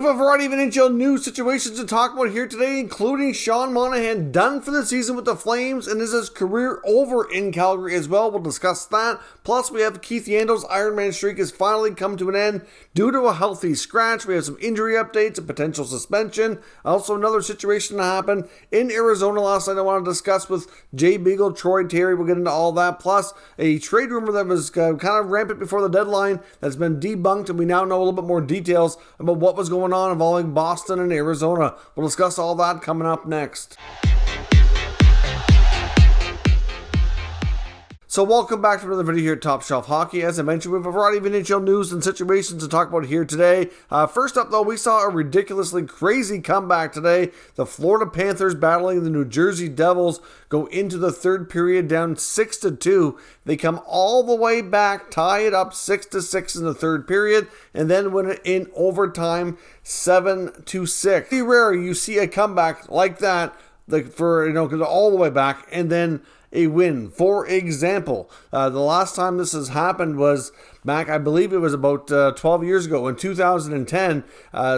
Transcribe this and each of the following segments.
We have a variety of NHL news situations to talk about here today, including Sean Monahan done for the season with the Flames, and is his career over in Calgary as well? We'll discuss that. Plus, we have Keith Yandle's Ironman streak has finally come to an end due to a healthy scratch. We have some injury updates, a potential suspension. Also, another situation that happened in Arizona last night I want to discuss with Jay Beagle, Troy Terry. We'll get into all that. Plus, a trade rumor that was kind of rampant before the deadline that's been debunked, and we now know a little bit more details about what was going on involving Boston and Arizona. We'll discuss all that coming up next. So welcome back to another video here at Top Shelf Hockey. As I mentioned, we have a variety of NHL news and situations to talk about here today. First up, though, we saw a ridiculously crazy comeback today. The Florida Panthers battling the New Jersey Devils go into the third period down 6-2. They come all the way back, tie it up 6-6 in the third period, and then win it in overtime 7-6. Pretty rare you see a comeback like that, all the way back, and then a win. For example, the last time this has happened was back, I believe it was about 12 years ago in 2010.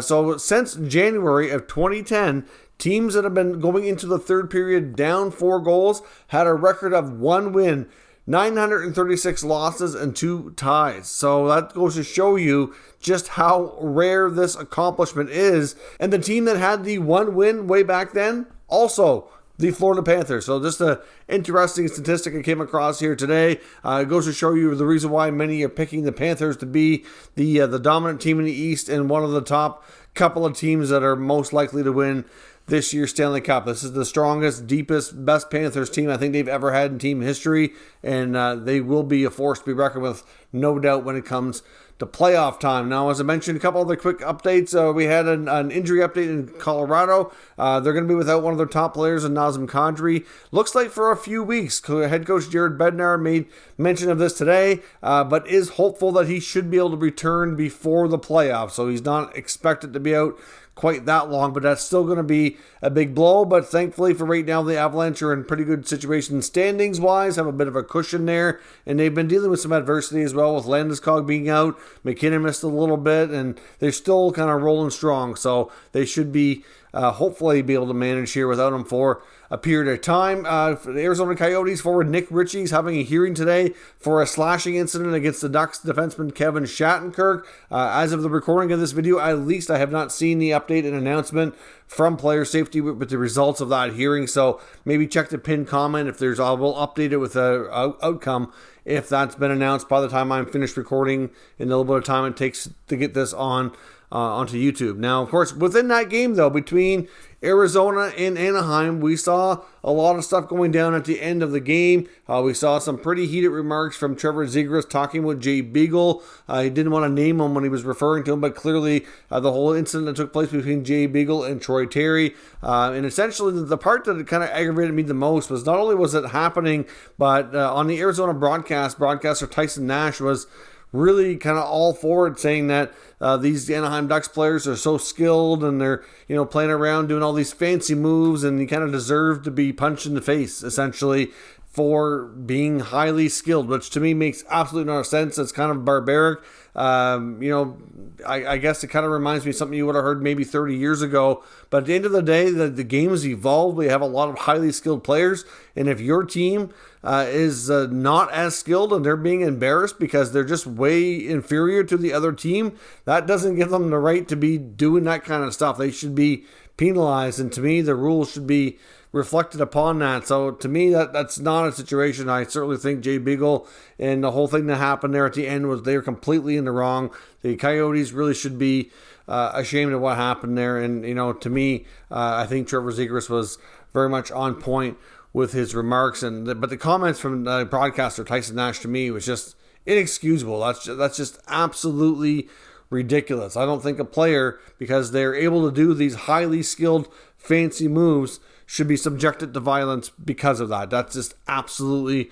So since January of 2010, teams that have been going into the third period down 4 goals had a record of 1 win, 936 losses, and 2 ties. So that goes to show you just how rare this accomplishment is. And the team that had the 1 win way back then, also the Florida Panthers. So just an interesting statistic I came across here today. It goes to show you the reason why many are picking the Panthers to be the dominant team in the East and one of the top couple of teams that are most likely to win this year's Stanley Cup. This is the strongest, deepest, best Panthers team I think they've ever had in team history, and they will be a force to be reckoned with, no doubt, when it comes to playoff time. Now, as I mentioned, a couple other quick updates. We had an injury update in Colorado. They're going to be without one of their top players in Nazem Kadri. Looks like for a few weeks. Head coach Jerard Fagerberg made mention of this today, but is hopeful that he should be able to return before the playoffs. So he's not expected to be out quite that long, but that's still going to be a big blow. But thankfully for right now, the Avalanche are in pretty good situation standings wise, have a bit of a cushion there, and they've been dealing with some adversity as well with Landeskog being out. McKinnon missed a little bit, and they're still kind of rolling strong, so they should be hopefully be able to manage here without him for a period of time. For the Arizona Coyotes forward Nick Ritchie is having a hearing today for a slashing incident against the Ducks defenseman Kevin Shattenkirk. As of the recording of this video, at least I have not seen the update and announcement from player safety with the results of that hearing. So maybe check the pinned comment if there's. I will update it with the outcome if that's been announced by the time I'm finished recording in the little bit of time it takes to get this onto YouTube. Now, of course, within that game, though, between Arizona and Anaheim, we saw a lot of stuff going down at the end of the game. We saw some pretty heated remarks from Trevor Zegras talking with Jay Beagle. He didn't want to name him when he was referring to him, but clearly the whole incident that took place between Jay Beagle and Troy Terry. And essentially, the part that kind of aggravated me the most was not only was it happening, but on the Arizona broadcaster Tyson Nash was really kind of all for it, saying that these Anaheim Ducks players are so skilled and they're playing around doing all these fancy moves, and you kind of deserve to be punched in the face essentially for being highly skilled, which to me makes absolutely no sense. It's kind of barbaric. I guess it kind of reminds me of something you would have heard maybe 30 years ago. But at the end of the day, the game has evolved. We have a lot of highly skilled players. And if your team is not as skilled and they're being embarrassed because they're just way inferior to the other team, that doesn't give them the right to be doing that kind of stuff. They should be penalized. And to me, the rules should be reflected upon that. So to me, that's not a situation. I certainly think Jay Beagle and the whole thing that happened there at the end was they were completely in the wrong. The Coyotes really should be ashamed of what happened there. And, to me, I think Trevor Zegras was very much on point with his remarks. But the comments from the broadcaster Tyson Nash to me was just inexcusable. That's just absolutely ridiculous. I don't think a player, because they're able to do these highly skilled, fancy moves, should be subjected to violence because of that. That's just absolutely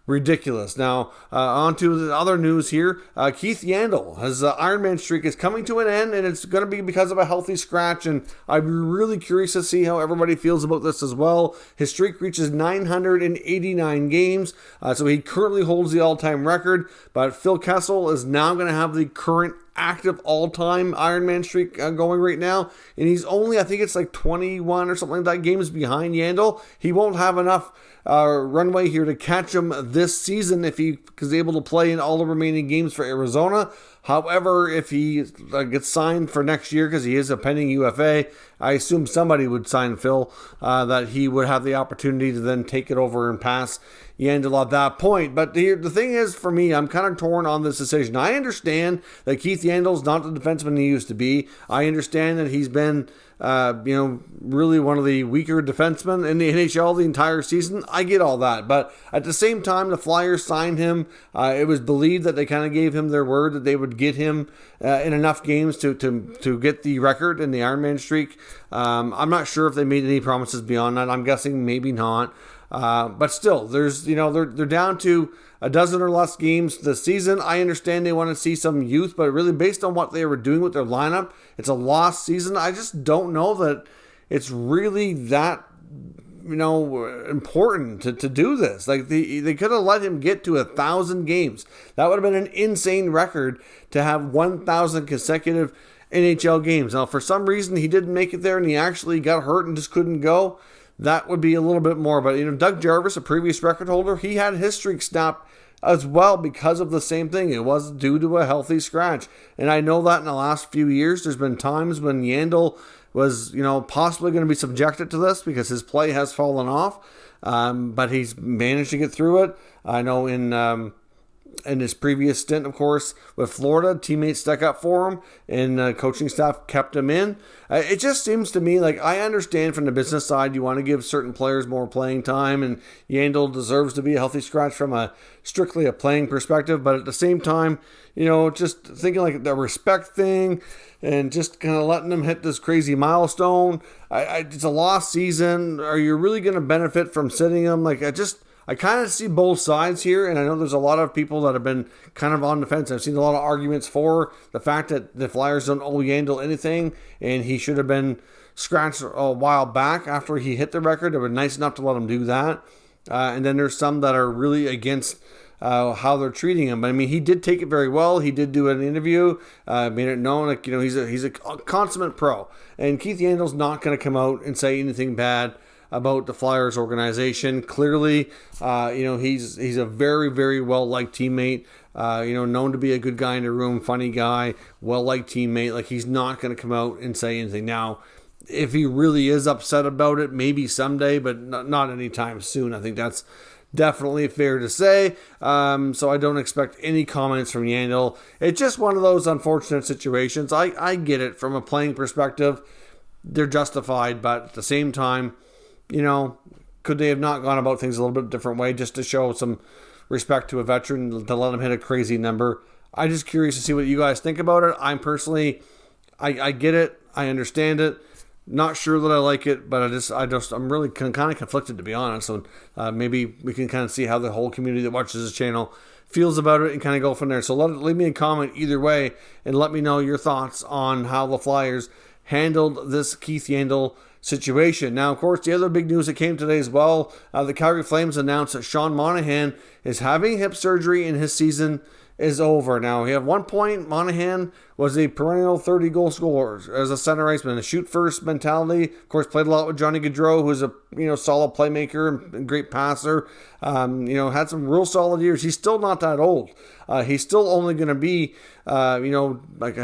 ridiculous. Now, on to the other news here. Keith Yandle, his Ironman streak is coming to an end, and it's going to be because of a healthy scratch, and I'm really curious to see how everybody feels about this as well. His streak reaches 989 games, so he currently holds the all-time record, but Phil Kessel is now going to have the current active all-time Ironman streak going right now, and he's only, I think it's like 21 or something like that games behind Yandle. He won't have enough runway here to catch him this season if he is able to play in all the remaining games for Arizona. However, if he gets signed for next year, because he is a pending UFA, I assume somebody would sign Phil, that he would have the opportunity to then take it over and pass Yandle at that point. But the thing is, for me, I'm kind of torn on this decision. I understand that Keith Yandle's not the defenseman he used to be. I understand that he's been really one of the weaker defensemen in the NHL the entire season. I get all that. But at the same time, the Flyers signed him. It was believed that they kind of gave him their word that they would get him in enough games to get the record in the Ironman streak. I'm not sure if they made any promises beyond that. I'm guessing maybe not. But still, they're down to a dozen or less games this season. I understand they want to see some youth, but really based on what they were doing with their lineup, it's a lost season. I just don't know that it's really that important to do this. Like they could have let him get to 1,000 games. That would have been an insane record to have 1,000 consecutive NHL games. Now, for some reason, he didn't make it there and he actually got hurt and just couldn't go. That would be a little bit more. But, Doug Jarvis, a previous record holder, he had his streak snapped as well because of the same thing. It was due to a healthy scratch. And I know that in the last few years, there's been times when Yandle was, possibly going to be subjected to this because his play has fallen off. But he's managed to get through it. I know in his previous stint, of course, with Florida, teammates stuck up for him and coaching staff kept him in. It just seems to me like I understand from the business side you want to give certain players more playing time, and Yandle deserves to be a healthy scratch from strictly a playing perspective, but at the same time, just thinking like the respect thing and just kind of letting them hit this crazy milestone. It's a lost season. Are you really going to benefit from sitting them? I kind of see both sides here, and I know there's a lot of people that have been kind of on the fence. I've seen a lot of arguments for the fact that the Flyers don't owe Yandle anything, and he should have been scratched a while back after he hit the record. It was nice enough to let him do that. And then there's some that are really against how they're treating him. But, he did take it very well. He did do an interview, made it known, he's a consummate pro. And Keith Yandle's not going to come out and say anything bad about the Flyers organization. Clearly, he's a very, very well-liked teammate, known to be a good guy in the room, funny guy, well-liked teammate. Like, he's not going to come out and say anything. Now, if he really is upset about it, maybe someday, but not anytime soon. I think that's definitely fair to say. So I don't expect any comments from Yandle. It's just one of those unfortunate situations. I get it from a playing perspective. They're justified, but at the same time, could they have not gone about things a little bit different way just to show some respect to a veteran to let him hit a crazy number? I'm just curious to see what you guys think about it. I'm personally, I get it. I understand it. Not sure that I like it, but I'm really kind of conflicted, to be honest. So maybe we can kind of see how the whole community that watches this channel feels about it and kind of go from there. So leave me a comment either way and let me know your thoughts on how the Flyers handled this Keith Yandle situation. Now, of course, the other big news that came today as well, the Calgary Flames announced that Sean Monahan is having hip surgery and his season is over. Now, at one point, Monahan was a perennial 30-goal scorer as a center iceman, a shoot-first mentality. Of course, played a lot with Johnny Gaudreau, who's a solid playmaker and great passer. Had some real solid years. He's still not that old. He's still only going to be, I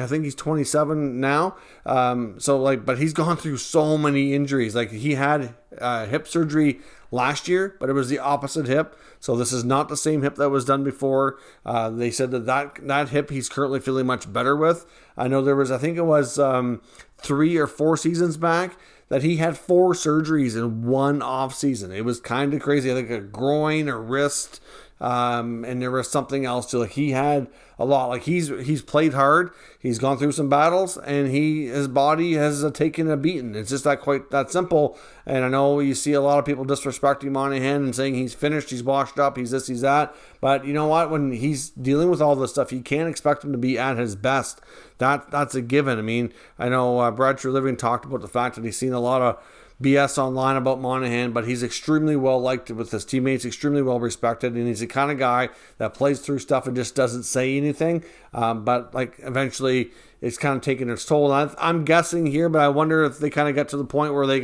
think he's 27 now. But he's gone through so many injuries. Like, he had hip surgery last year, but it was the opposite hip. So this is not the same hip that was done before. They said that hip he's currently feeling much better with. I know there was, I think it was 3 or 4 seasons back that he had 4 surgeries in one off season. It was kind of crazy. I think a groin or wrist, and there was something else too. Like, he had a lot. Like, he's played hard. He's gone through some battles, and his body has taken a beating. It's just quite that simple. And I know you see a lot of people disrespecting Monahan and saying he's finished, he's washed up, he's this, he's that. But you know what? When he's dealing with all this stuff, you can't expect him to be at his best. That's a given. I know Brad Treliving talked about the fact that he's seen a lot of BS online about Monahan, but he's extremely well liked with his teammates, extremely well respected, and he's the kind of guy that plays through stuff and just doesn't say anything. But like eventually, it's kind of taking its toll. I'm guessing here, but I wonder if they kind of get to the point where they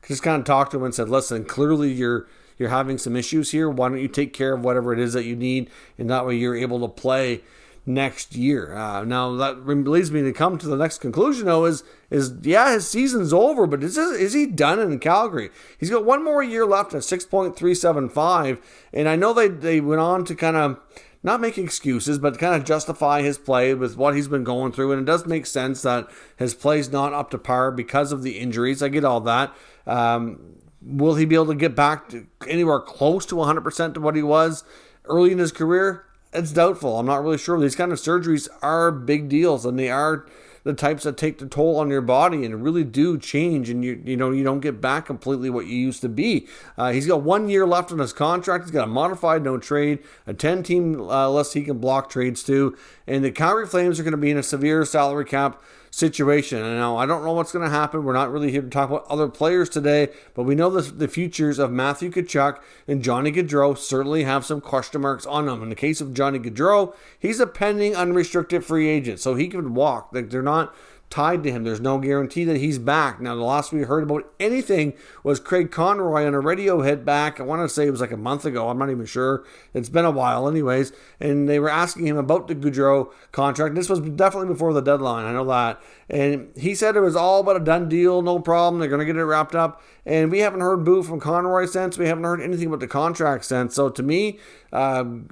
just kind of talked to him and said, "Listen, clearly you're having some issues here. Why don't you take care of whatever it is that you need, and that way you're able to play next year." Now that leads me to come to the next conclusion, though, is yeah, his season's over, but is he done in Calgary? He's got one more year left at 6.375, and I know they went on to kind of not make excuses, but kind of justify his play with what he's been going through, and it does make sense that his play's not up to par because of the injuries. I get all that. Will he be able to get back to anywhere close to 100% to what he was early in his career? It's doubtful. I'm not really sure. These kind of surgeries are big deals, and they are the types that take the toll on your body and really do change, and you don't get back completely what you used to be. He's got 1 year left on his contract. He's got a modified no trade, a 10-team list he can block trades to, and the Calgary Flames are going to be in a severe salary cap situation. And now I don't know what's going to happen. We're not really here to talk about other players today, but we know the futures of Matthew Tkachuk and Johnny Gaudreau certainly have some question marks on them. In the case of Johnny Gaudreau, he's a pending unrestricted free agent, so he could walk. Like, they're not tied to him. There's no guarantee that he's back. Now, the last we heard about anything was Craig Conroy on a radio hit back. I want to say it was like a month ago. I'm not even sure. It's been a while anyways. And they were asking him about the Gaudreau contract. This was definitely before the deadline. I know that. And he said it was all but a done deal. No problem. They're going to get it wrapped up. And we haven't heard boo from Conroy since. We haven't heard anything about the contract since. So to me,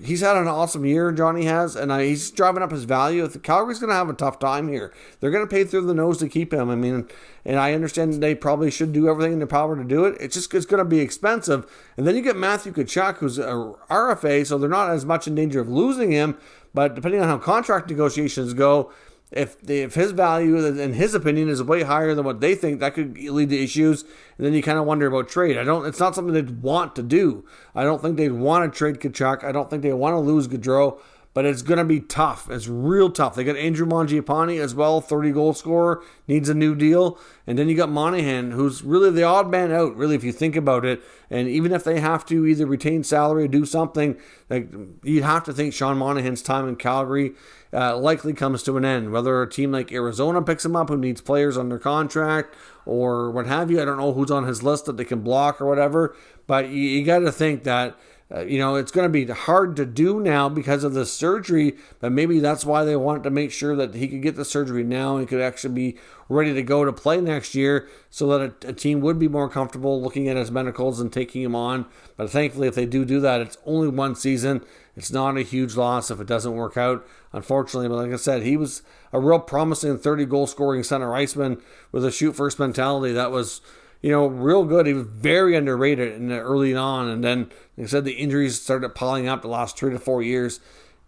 he's had an awesome year, Johnny has, and he's driving up his value. Calgary's going to have a tough time here. They're going to pay through the nose to keep him. I mean, and I understand they probably should do everything in their power to do it. It's going to be expensive. And then you get Matthew Tkachuk, who's a RFA, so they're not as much in danger of losing him. But depending on how contract negotiations go, if his value and his opinion is way higher than what they think, that could lead to issues. And then you kind of wonder about trade. It's not something they'd want to do. I don't think they'd want to trade Tkachuk. I don't think they want to lose Gaudreau. But it's going to be tough. It's real tough. They got Andrew Mangiapane as well, 30-goal scorer, needs a new deal. And then you got Monahan, who's really the odd man out, really, if you think about it. And even if they have to either retain salary or do something, like, you'd have to think Sean Monahan's time in Calgary likely comes to an end. Whether a team like Arizona picks him up who needs players under contract or what have you. I don't know who's on his list that they can block or whatever. But you got to think that it's going to be hard to do now because of the surgery, but maybe that's why they wanted to make sure that he could get the surgery now and could actually be ready to go to play next year so that a team would be more comfortable looking at his medicals and taking him on. But thankfully, if they do that, it's only one season. It's not a huge loss if it doesn't work out, unfortunately. But like I said, he was a real promising 30-goal scoring center iceman with a shoot-first mentality that was real good. He was very underrated early on. And then, like I said, the injuries started piling up the last 3 to 4 years.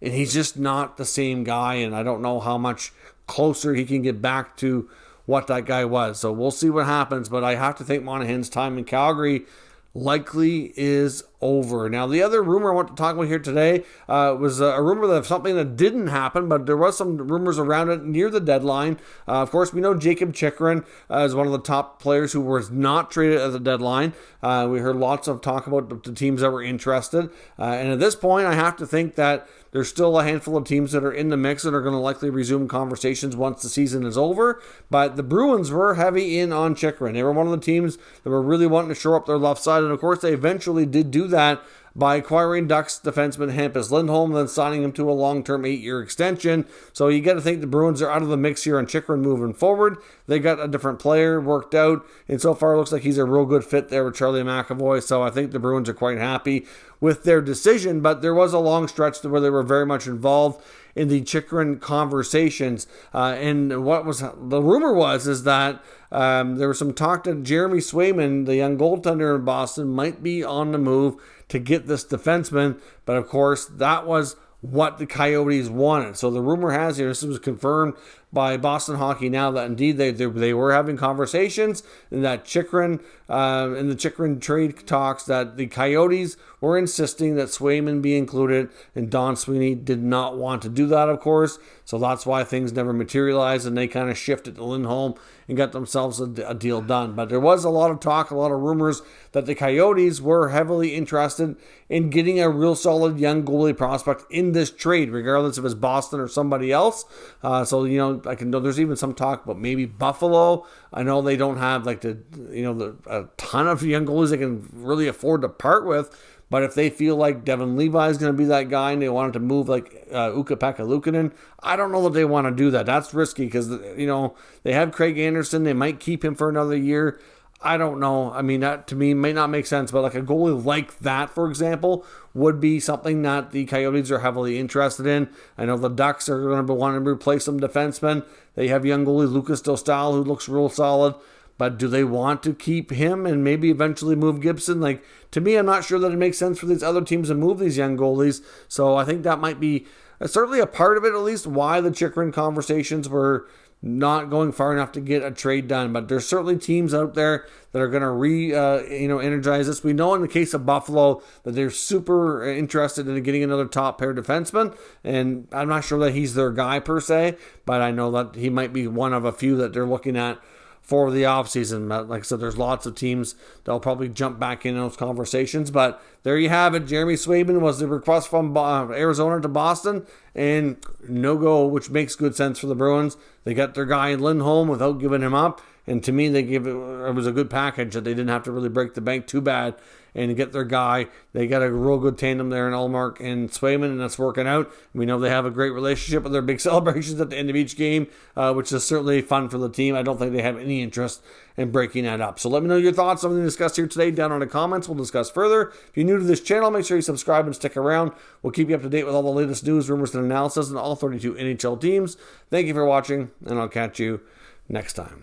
And he's just not the same guy. And I don't know how much closer he can get back to what that guy was. So we'll see what happens. But I have to think Monahan's time in Calgary likely is over. Now, the other rumor I want to talk about here today was a rumor of something that didn't happen, but there was some rumors around it near the deadline. Of course, we know Jacob Chychrun is one of the top players who was not traded at the deadline. We heard lots of talk about the teams that were interested. And at this point, I have to think that there's still a handful of teams that are in the mix that are going to likely resume conversations once the season is over. But the Bruins were heavy in on Chychrun. They were one of the teams that were really wanting to shore up their left side. And of course, they eventually did do that by acquiring Ducks defenseman Hampus Lindholm and then signing him to a long-term 8-year extension. So you got to think the Bruins are out of the mix here on Chychrun moving forward. They got a different player worked out, and so far it looks like he's a real good fit there with Charlie McAvoy. So I think the Bruins are quite happy with their decision, but there was a long stretch where they were very much involved in the Chychrun conversations. And what was the rumor is that there was some talk that Jeremy Swayman, the young goaltender in Boston, might be on the move to get this defenseman. But of course, that was what the Coyotes wanted. So the rumor has here, this was confirmed by Boston Hockey Now, that indeed they were having conversations, and that Chychrun, in the Chychrun trade talks, that the Coyotes were insisting that Swayman be included, and Don Sweeney did not want to do that, of course. So that's why things never materialized, and they kind of shifted to Lindholm and get themselves a deal done. But there was a lot of talk, a lot of rumors that the Coyotes were heavily interested in getting a real solid young goalie prospect in this trade, regardless if it's Boston or somebody else. So, I can know there's even some talk about maybe Buffalo. I know they don't have like a ton of young goalies they can really afford to part with. But if they feel like Devin Levi is going to be that guy and they wanted to move like Ukko-Pekka Luukkonen, I don't know that they want to do that. That's risky because, they have Craig Anderson. They might keep him for another year. I don't know. I mean, that to me may not make sense, but like a goalie like that, for example, would be something that the Coyotes are heavily interested in. I know the Ducks are going to be wanting to replace some defensemen. They have young goalie Lucas Dostal, who looks real solid. But do they want to keep him and maybe eventually move Gibson? Like, to me, I'm not sure that it makes sense for these other teams to move these young goalies. So I think that might be certainly a part of it, at least, why the Chychrun conversations were not going far enough to get a trade done. But there's certainly teams out there that are going to energize this. We know in the case of Buffalo that they're super interested in getting another top pair defenseman, and I'm not sure that he's their guy per se, but I know that he might be one of a few that they're looking at for the offseason. Like I said, there's lots of teams that'll probably jump back in those conversations. But there you have it. Jeremy Swayman was the request from Arizona to Boston, and no go, which makes good sense for the Bruins. They got their guy in Lindholm without giving him up. And to me, it was a good package that they didn't have to really break the bank too bad and get their guy. They got a real good tandem there in Ullmark and Swayman, and that's working out. We know they have a great relationship with their big celebrations at the end of each game, which is certainly fun for the team. I don't think they have any interest in breaking that up. So let me know your thoughts on what we discussed here today down in the comments. We'll discuss further. If you're new to this channel, make sure you subscribe and stick around. We'll keep you up to date with all the latest news, rumors, and analysis on all 32 NHL teams. Thank you for watching, and I'll catch you next time.